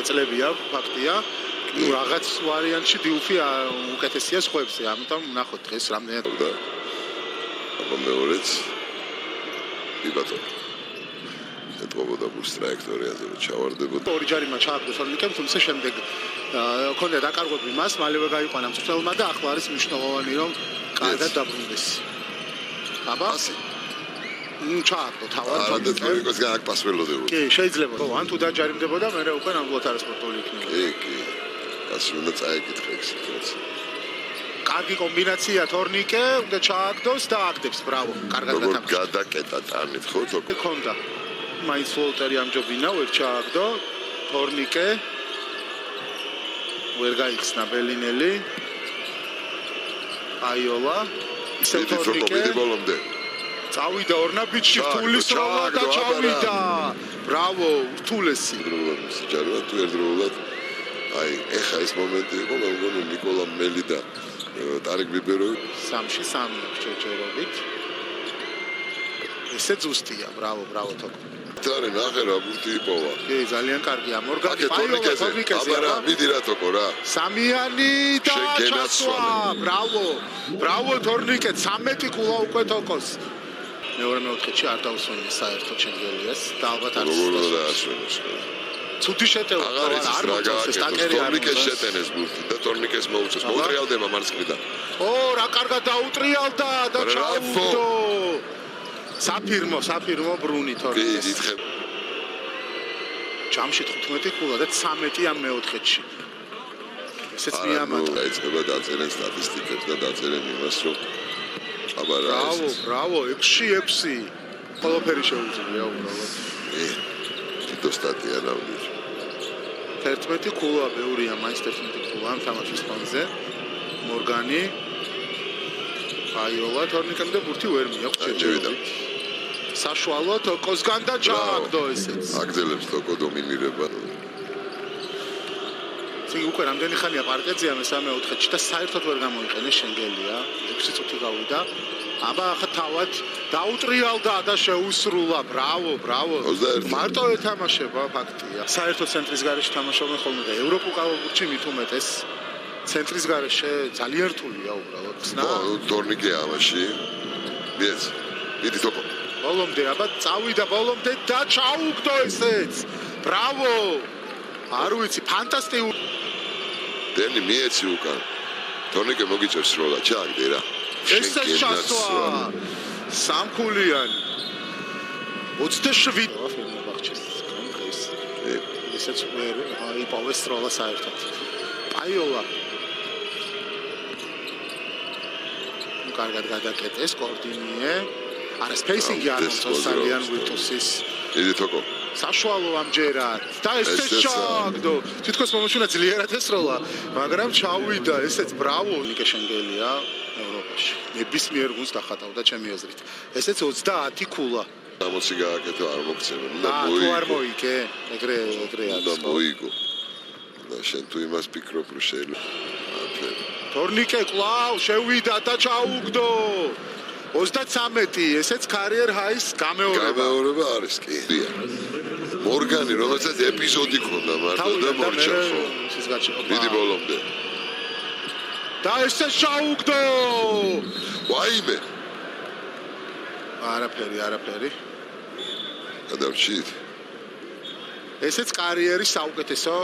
წლებია, ფაქტია. ნუ რაღაც ვარიანტში დილფი უკეთესია სხვებზე, ამიტომ ნახოთ დღეს რამდენად და აბა მეორეც იბატო ეთყობოდა გულს ტრაექტორიაზე რომ ჩავარდებოდა. ორი ჯარიმა ჩააგდო თორნიკემ, თუმცა შემდეგ ქონდა დაკარგვები მას, მალევე გაიყვანა მწვრთნელმა და ახლა არის მნიშვნელოვანი რომ კარგად დაბრუნდეს. აბა ჩააგდო თავად თორნიკემ. ის გააკპასველოდებოდა. კი, შეიძლება. ხო, ან თუ დაჯარიმდებოდა, მე უკვე ნამდვილად არასპორტული იქნებოდა. კი. ასე უნდა წაიკითხე სიტუაცია. კარგი კომბინაცია თორნიკე, უნდა ჩააგდოს და აკდებს, ბრავო, კარგად გათამაშა. გადაკეტა ტანით ხო თქო. ქონდა. მაინც ვოლტერი ამჯობინა, ვერ ჩააგდო. თორნიკე. ვერ გაიხსნა ბელინელი. აიოლა. ისე თორნიკე. ბოლომდე. წავიდა ორნაბიჩი რთულის როლა და ჩავიდა. ბრავო, რთულესი. ჯარიმა თუ ერთდროულად აი, ეხა ეს მომენტი იყო, მე მგონი ნიკოლა მელი და ტარიკ ბიბეროვი 3-ში 3 ჩერჩერობით. ესე ზუსტია, ბრავო თოკო. თორე ნახე რა ბურთი იპოვა. კი, ძალიან კარგია. მორგანი თორნიკეზე აბა მიდი რა თოკო რა. სამიანი და ჩასვა. ბრავო თორნიკე, 13 კულა უკვე თოკოს. მეორე მეოთხედში არ დაუსვენია საერთოდ შენგელიას და ალბათ არის. როგორ დაასვენოს? ცუდი შეტევა არ მოწონს სტაკერი არ თორნიკეს შეტენეს ბურთი და თორნიკეს მოუწევს. მოუტრიალდება მარცხნიდან. ო, რა კარგად დაუტრიალდა და ჩაუგდო. საფირმო ბრუნი თორნიკეს. კი, დიდხე. ჯამში 15 კულა და 13 ამ მეოთხედში. ესეც მიამატა. დაიწყება დაწერენ სტატისტიკებს და დაწერენ იმას, რომ აბა რა ეს. ბრავო, 6. ყველაფერი შეუძლია უბრალოდ. თვითონ სტატია რავდი. 11 კულა ბევრია, მაინც 11 კულა ამ თამაშის ფონზე. მორგანი აიოლა თორნიკემ და ბურთი ვერ მიაქვს შეჯერებით. საშუალო თოკოსგან და ჩააგდო ესეც. აგზელებს თოკო დომინირება. ცი უკვე რამდენი ხანია პარკეტზეა მე-3-4-ში და საერთოდ ვერ გამოიყენეს შენგელია. 6 წუთი გავიდა. აბა ახლა თავად დაუტრიალდა და შეუსრულა. ბრავო. მარტო ეთამაშება ფაქტია. საერთოდ ცენტრის გარეშე თამაშობენ ხოლმე და ევროპულ კალათბურთში მით უმეტეს ცენტრის გარეშე ძალიან რთულია უბრალოდ. თორნიკე ამაში. მიდი თოკო. ბოლომდე აბა წავიდა ბოლომდე და ჩაუგდო ესეც. ბრავო. არ ვიცი, ფანტასტიკური. დენი მიეცი უკან. თორნიკე მოგიწევს როლა, ჩააგდე რა. ესე ჩასვა. სამკულიანი. 27 ფერმა ბახჩეს კონკრეს. ესეც ვერ აიპოვეს როლა საერთოდ. აიოლა. კარგად გადაკეტეს კორდინიე. არა სპეისინგი არ მოწონს ძალიან ვირტუსის. დიდი თოკო. საშუალო ამჯერად და ესე ჩააგდო. თითქოს მომუშუნა ძლიერად ესროლა, მაგრამ ჩავიდა ესეც ბრავო ნიკე შენგელია ევროპაში. ნებისმიერ გუნდს დახატავდა ჩემი აზრით. ესეც 30 კულა. 60 გააკეთო არ მოგცემენ და თუ არ მოიგე, ეგრე არის. და მოიგო. და შენ თუ იმას ფიქრობ რომ შეიძლება. თორნიკე კლავ შევიდა და ჩაუგდო. 33 ესეც კარიერ ჰაის გამეორება არის კი. მორგანი რომელსაც ეპიზოდი ქონდა მარტო და მორჩა ხო. დიდი ბოლომდე. და ესე ჩაუგდო. ვაიმე. არაფერი. გადავჭით. ესეც კარიერის საუკეთესო